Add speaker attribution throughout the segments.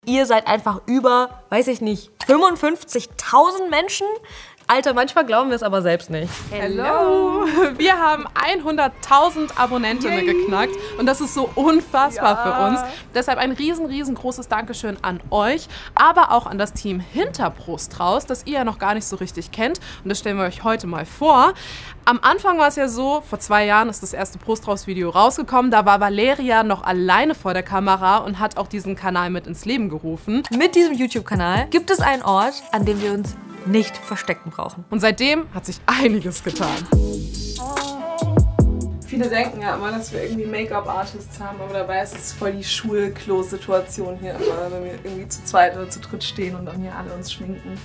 Speaker 1: Ihr seid einfach über, weiß ich nicht, 55.000 Menschen. Alter, manchmal glauben wir es aber selbst nicht.
Speaker 2: Hello! Wir haben 100.000 Abonnentinnen geknackt und das ist so unfassbar für uns. Deshalb ein riesengroßes Dankeschön an euch, aber auch an das Team hinter Brustraus, das ihr ja noch gar nicht so richtig kennt und das stellen wir euch heute mal vor. Am Anfang war es ja so, vor 2 Jahren ist das erste Brustraus-Video rausgekommen, da war Valeria noch alleine vor der Kamera und hat auch diesen Kanal mit ins Leben gerufen.
Speaker 1: Mit diesem YouTube-Kanal gibt es einen Ort, an dem wir uns nicht verstecken brauchen.
Speaker 2: Und seitdem hat sich einiges getan. Viele denken ja immer, dass wir irgendwie Make-up-Artists haben, aber dabei ist es voll die Schulklo-Situation hier immer, wenn wir irgendwie zu zweit oder zu dritt stehen und dann hier alle uns schminken.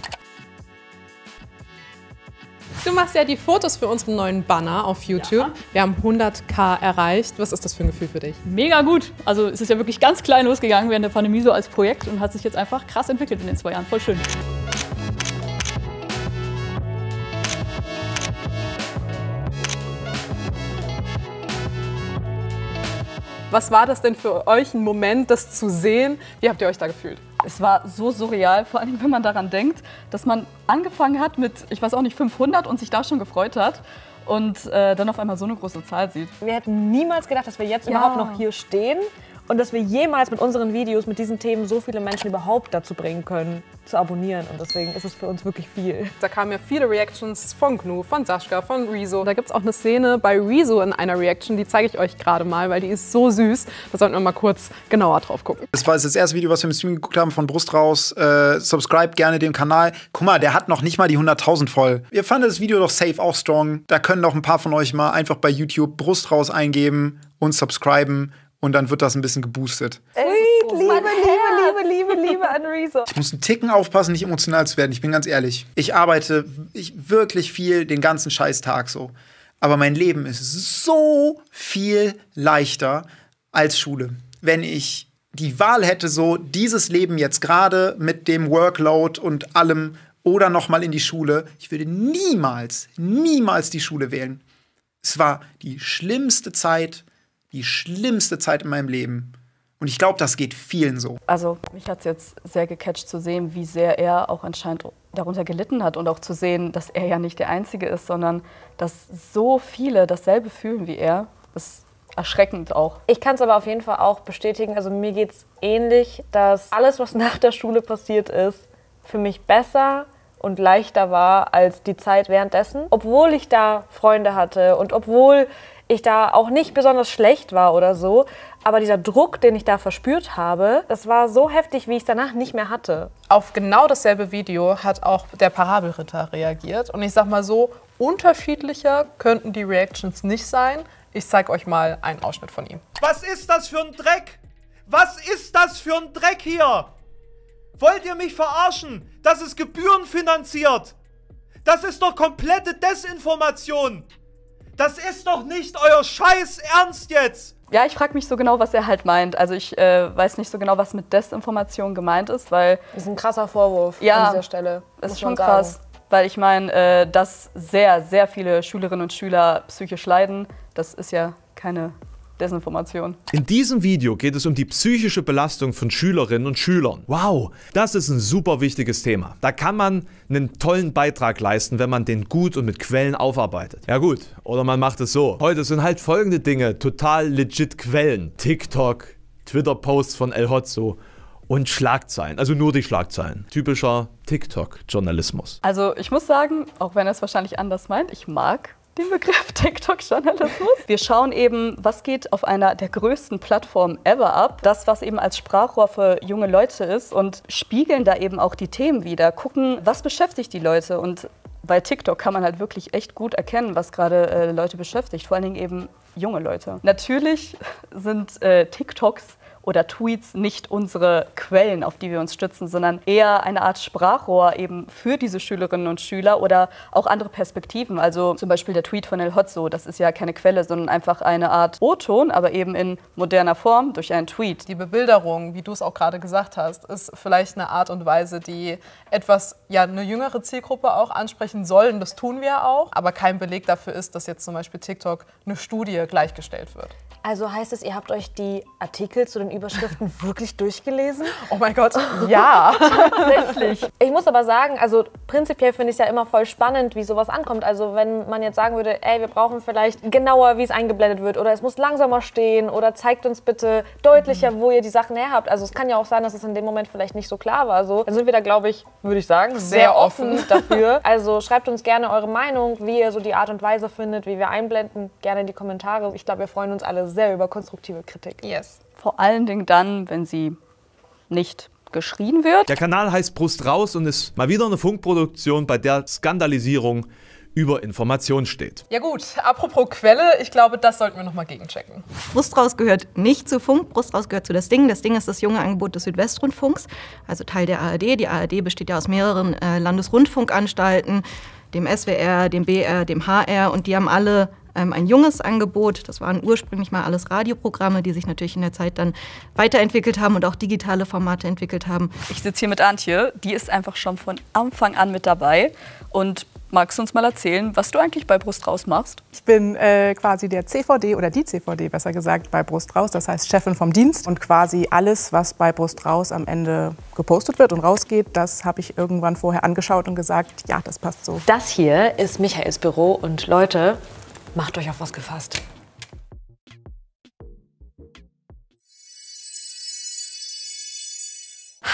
Speaker 2: Du machst ja die Fotos für unseren neuen Banner auf YouTube. Ja. Wir haben 100.000 erreicht. Was ist das für ein Gefühl für dich?
Speaker 3: Mega gut. Also es ist ja wirklich ganz klein losgegangen während der Pandemie so als Projekt und hat sich jetzt einfach krass entwickelt in den 2 Jahren. Voll schön.
Speaker 2: Was war das denn für euch, ein Moment, das zu sehen? Wie habt ihr euch da gefühlt?
Speaker 3: Es war so surreal, vor allem wenn man daran denkt, dass man angefangen hat mit, ich weiß auch nicht, 500 und sich da schon gefreut hat und dann auf einmal so eine große Zahl sieht.
Speaker 1: Wir hätten niemals gedacht, dass wir jetzt überhaupt noch hier stehen und dass wir jemals mit unseren Videos, mit diesen Themen so viele Menschen überhaupt dazu bringen können, zu abonnieren. Und deswegen ist es für uns wirklich viel.
Speaker 2: Da kamen ja viele Reactions von Gnu, von Sascha, von Rezo. Da gibt es auch eine Szene bei Rezo in einer Reaction, die zeige ich euch gerade mal, weil die ist so süß. Da sollten wir mal kurz genauer drauf gucken.
Speaker 4: Das war das erste Video, was wir im Stream geguckt haben von Brustraus. Subscribe gerne dem Kanal. Guck mal, der hat noch nicht mal die 100.000 voll. Ihr fandet das Video doch safe auch strong. Da können doch ein paar von euch mal einfach bei YouTube Brustraus eingeben und subscriben. Und dann wird das ein bisschen geboostet.
Speaker 1: Sweet, Liebe an Rezo.
Speaker 4: Ich muss einen Ticken aufpassen, nicht emotional zu werden. Ich bin ganz ehrlich. Ich arbeite wirklich viel den ganzen Scheißtag so. Aber mein Leben ist so viel leichter als Schule. Wenn ich die Wahl hätte, so dieses Leben jetzt gerade mit dem Workload und allem oder noch mal in die Schule, ich würde niemals die Schule wählen. Es war die schlimmste Zeit in meinem Leben. Und ich glaube, das geht vielen so.
Speaker 3: Also mich hat es jetzt sehr gecatcht zu sehen, wie sehr er auch anscheinend darunter gelitten hat und auch zu sehen, dass er ja nicht der Einzige ist, sondern dass so viele dasselbe fühlen wie er. Das ist erschreckend auch.
Speaker 1: Ich kann es aber auf jeden Fall auch bestätigen, also mir geht es ähnlich, dass alles, was nach der Schule passiert ist, für mich besser und leichter war als die Zeit währenddessen. Obwohl ich da Freunde hatte und obwohl ich da auch nicht besonders schlecht war oder so, aber dieser Druck, den ich da verspürt habe, das war so heftig, wie ich es danach nicht mehr hatte.
Speaker 2: Auf genau dasselbe Video hat auch der Parabelritter reagiert. Und ich sag mal so, unterschiedlicher könnten die Reactions nicht sein. Ich zeige euch mal einen Ausschnitt von ihm.
Speaker 5: Was ist das für ein Dreck? Was ist das für ein Dreck hier? Wollt ihr mich verarschen? Das ist gebührenfinanziert. Das ist doch komplette Desinformation. Das ist doch nicht euer Scheiß Ernst jetzt!
Speaker 3: Ja, ich frage mich so genau, was er halt meint. Also ich weiß nicht so genau, was mit Desinformation gemeint ist, weil...
Speaker 1: Das ist ein krasser Vorwurf
Speaker 3: ja,
Speaker 1: an dieser Stelle.
Speaker 3: Das ist schon krass, weil ich meine, dass sehr viele Schülerinnen und Schüler psychisch leiden, das ist ja keine Desinformation.
Speaker 6: In diesem Video geht es um die psychische Belastung von Schülerinnen und Schülern. Wow, das ist ein super wichtiges Thema. Da kann man einen tollen Beitrag leisten, wenn man den gut und mit Quellen aufarbeitet. Ja gut, oder man macht es so. Heute sind halt folgende Dinge total legit Quellen. TikTok, Twitter-Posts von El Hotzo und Schlagzeilen. Also nur die Schlagzeilen. Typischer TikTok-Journalismus.
Speaker 3: Also ich muss sagen, auch wenn er es wahrscheinlich anders meint, ich mag den Begriff TikTok-Journalismus. Wir schauen eben, was geht auf einer der größten Plattformen ever ab. Das, was eben als Sprachrohr für junge Leute ist und spiegeln da eben auch die Themen wider. Gucken, was beschäftigt die Leute. Und bei TikTok kann man halt wirklich echt gut erkennen, was gerade Leute beschäftigt. Vor allen Dingen eben junge Leute. Natürlich sind TikToks oder Tweets nicht unsere Quellen, auf die wir uns stützen, sondern eher eine Art Sprachrohr eben für diese Schülerinnen und Schüler oder auch andere Perspektiven. Also zum Beispiel der Tweet von El Hotzo, das ist ja keine Quelle, sondern einfach eine Art O-Ton, aber eben in moderner Form durch einen Tweet.
Speaker 2: Die Bebilderung, wie du es auch gerade gesagt hast, ist vielleicht eine Art und Weise, die etwas, ja, eine jüngere Zielgruppe auch ansprechen soll. Und das tun wir auch, aber kein Beleg dafür ist, dass jetzt zum Beispiel TikTok eine Studie gleichgestellt wird.
Speaker 1: Also heißt es, ihr habt euch die Artikel zu den Überschriften wirklich durchgelesen?
Speaker 2: Oh mein Gott, ja.
Speaker 1: Tatsächlich. Ich muss aber sagen, also prinzipiell finde ich es ja immer voll spannend, wie sowas ankommt. Also wenn man jetzt sagen würde, ey, wir brauchen vielleicht genauer, wie es eingeblendet wird oder es muss langsamer stehen oder zeigt uns bitte deutlicher, wo ihr die Sachen her habt. Also es kann ja auch sein, dass es in dem Moment vielleicht nicht so klar war. Also dann sind wir da, glaube ich, würde ich sagen, sehr offen dafür. Also schreibt uns gerne eure Meinung, wie ihr so die Art und Weise findet, wie wir einblenden, gerne in die Kommentare. Ich glaube, wir freuen uns alle sehr über konstruktive Kritik.
Speaker 2: Yes.
Speaker 3: Vor allen Dingen dann, wenn sie nicht geschrien wird.
Speaker 6: Der Kanal heißt Brust raus und ist mal wieder eine Funkproduktion, bei der Skandalisierung über Information steht.
Speaker 2: Ja gut, apropos Quelle, ich glaube, das sollten wir nochmal gegenchecken.
Speaker 7: Brust raus gehört nicht zu Funk, Brust raus gehört zu Das Ding. Das Ding ist das junge Angebot des Südwestrundfunks, also Teil der ARD. Die ARD besteht ja aus mehreren Landesrundfunkanstalten, dem SWR, dem BR, dem HR und die haben alle ein junges Angebot. Das waren ursprünglich mal alles Radioprogramme, die sich natürlich in der Zeit dann weiterentwickelt haben und auch digitale Formate entwickelt haben.
Speaker 3: Ich sitze hier mit Antje, die ist einfach schon von Anfang an mit dabei. Und magst du uns mal erzählen, was du eigentlich bei Brust raus machst?
Speaker 8: Ich bin quasi der CVD oder die CVD, besser gesagt, bei Brust raus. Das heißt Chefin vom Dienst. Und quasi alles, was bei Brust raus am Ende gepostet wird und rausgeht, das habe ich irgendwann vorher angeschaut und gesagt, ja, das passt so.
Speaker 1: Das hier ist Michaels Büro und Leute, macht euch auf was gefasst.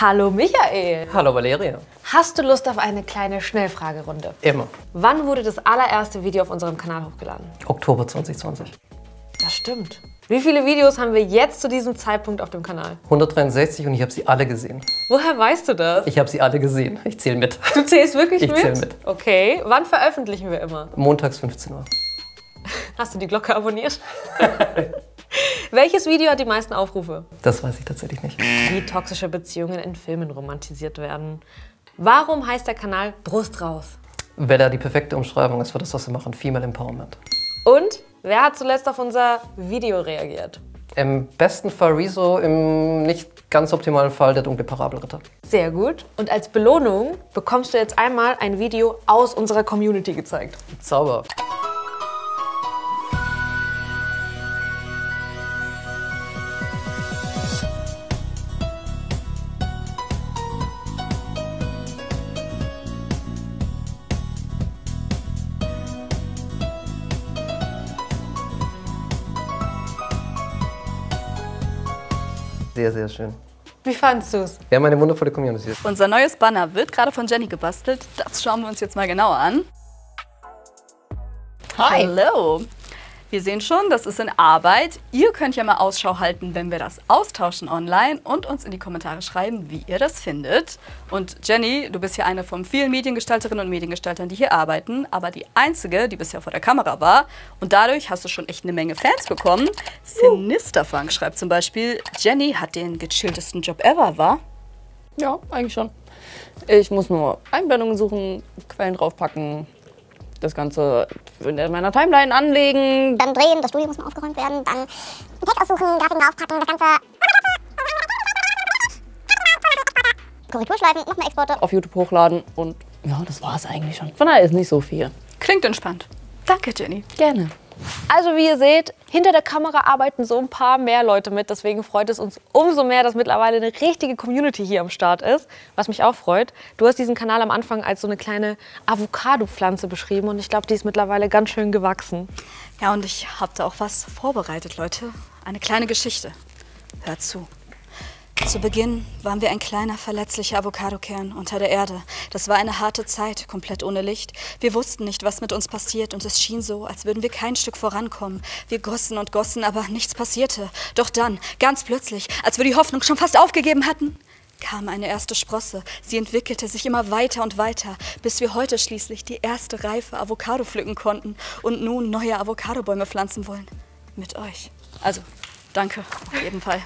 Speaker 1: Hallo Michael.
Speaker 9: Hallo Valeria.
Speaker 1: Hast du Lust auf eine kleine Schnellfragerunde?
Speaker 9: Immer.
Speaker 1: Wann wurde das allererste Video auf unserem Kanal hochgeladen?
Speaker 9: Oktober 2020.
Speaker 1: Das stimmt. Wie viele Videos haben wir jetzt zu diesem Zeitpunkt auf dem Kanal?
Speaker 9: 163 und ich habe sie alle gesehen.
Speaker 1: Woher weißt du das?
Speaker 9: Ich habe sie alle gesehen. Ich zähle mit.
Speaker 1: Du zählst wirklich mit?
Speaker 9: Ich zähle mit.
Speaker 1: Okay. Wann veröffentlichen wir immer?
Speaker 9: Montags 15 Uhr.
Speaker 1: Hast du die Glocke abonniert? Welches Video hat die meisten Aufrufe?
Speaker 9: Das weiß ich tatsächlich nicht.
Speaker 1: Wie toxische Beziehungen in Filmen romantisiert werden. Warum heißt der Kanal Brust raus?
Speaker 9: Weil er die perfekte Umschreibung ist für das, was wir machen. Female Empowerment.
Speaker 1: Und wer hat zuletzt auf unser Video reagiert?
Speaker 9: Im besten Fall Rezo, im nicht ganz optimalen Fall der dunkle Parabelritter.
Speaker 1: Sehr gut. Und als Belohnung bekommst du jetzt einmal ein Video aus unserer Community gezeigt.
Speaker 9: Zauberhaft. Sehr, sehr schön.
Speaker 1: Wie fandest du es?
Speaker 9: Wir haben eine wundervolle Community.
Speaker 3: Unser neues Banner wird gerade von Jenny gebastelt. Das schauen wir uns jetzt mal genauer an. Hi. Hallo. Wir sehen schon, das ist in Arbeit. Ihr könnt ja mal Ausschau halten, wenn wir das austauschen online und uns in die Kommentare schreiben, wie ihr das findet. Und Jenny, du bist ja eine von vielen Mediengestalterinnen und Mediengestaltern, die hier arbeiten, aber die einzige, die bisher vor der Kamera war. Und dadurch hast du schon echt eine Menge Fans bekommen. Sinisterfunk schreibt zum Beispiel, Jenny hat den gechilltesten Job ever, wa?
Speaker 10: Ja, eigentlich schon. Ich muss nur Einblendungen suchen, Quellen draufpacken, das Ganze in meiner Timeline anlegen.
Speaker 11: Dann drehen, das Studio muss mal aufgeräumt werden, dann einen Text aussuchen, Grafiken draufpacken, das Ganze Korrekturschleifen, noch mehr Exporte
Speaker 10: auf YouTube hochladen und ja, das war's eigentlich schon. Von daher ist nicht so viel.
Speaker 3: Klingt entspannt. Danke, Jenny.
Speaker 10: Gerne.
Speaker 1: Also wie ihr seht, hinter der Kamera arbeiten so ein paar mehr Leute mit. Deswegen freut es uns umso mehr, dass mittlerweile eine richtige Community hier am Start ist. Was mich auch freut. Du hast diesen Kanal am Anfang als so eine kleine Avocado-Pflanze beschrieben. Und ich glaube, die ist mittlerweile ganz schön gewachsen.
Speaker 3: Ja, und ich habe da auch was vorbereitet, Leute. Eine kleine Geschichte. Hört zu. Zu Beginn waren wir ein kleiner, verletzlicher Avocadokern unter der Erde. Das war eine harte Zeit, komplett ohne Licht. Wir wussten nicht, was mit uns passiert und es schien so, als würden wir kein Stück vorankommen. Wir gossen und gossen, aber nichts passierte. Doch dann, ganz plötzlich, als wir die Hoffnung schon fast aufgegeben hatten, kam eine erste Sprosse. Sie entwickelte sich immer weiter und weiter, bis wir heute schließlich die erste reife Avocado pflücken konnten und nun neue Avocadobäume pflanzen wollen. Mit euch. Also, danke, auf jeden Fall.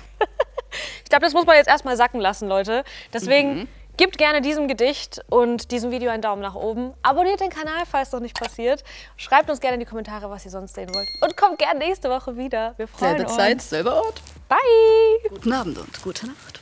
Speaker 1: Ich glaube, das muss man jetzt erstmal sacken lassen, Leute. Deswegen gebt gerne diesem Gedicht und diesem Video einen Daumen nach oben. Abonniert den Kanal, falls noch nicht passiert. Schreibt uns gerne in die Kommentare, was ihr sonst sehen wollt. Und kommt gerne nächste Woche wieder. Wir freuen uns.
Speaker 10: Selbe Zeit, selber Ort.
Speaker 1: Bye.
Speaker 3: Guten Abend und gute Nacht.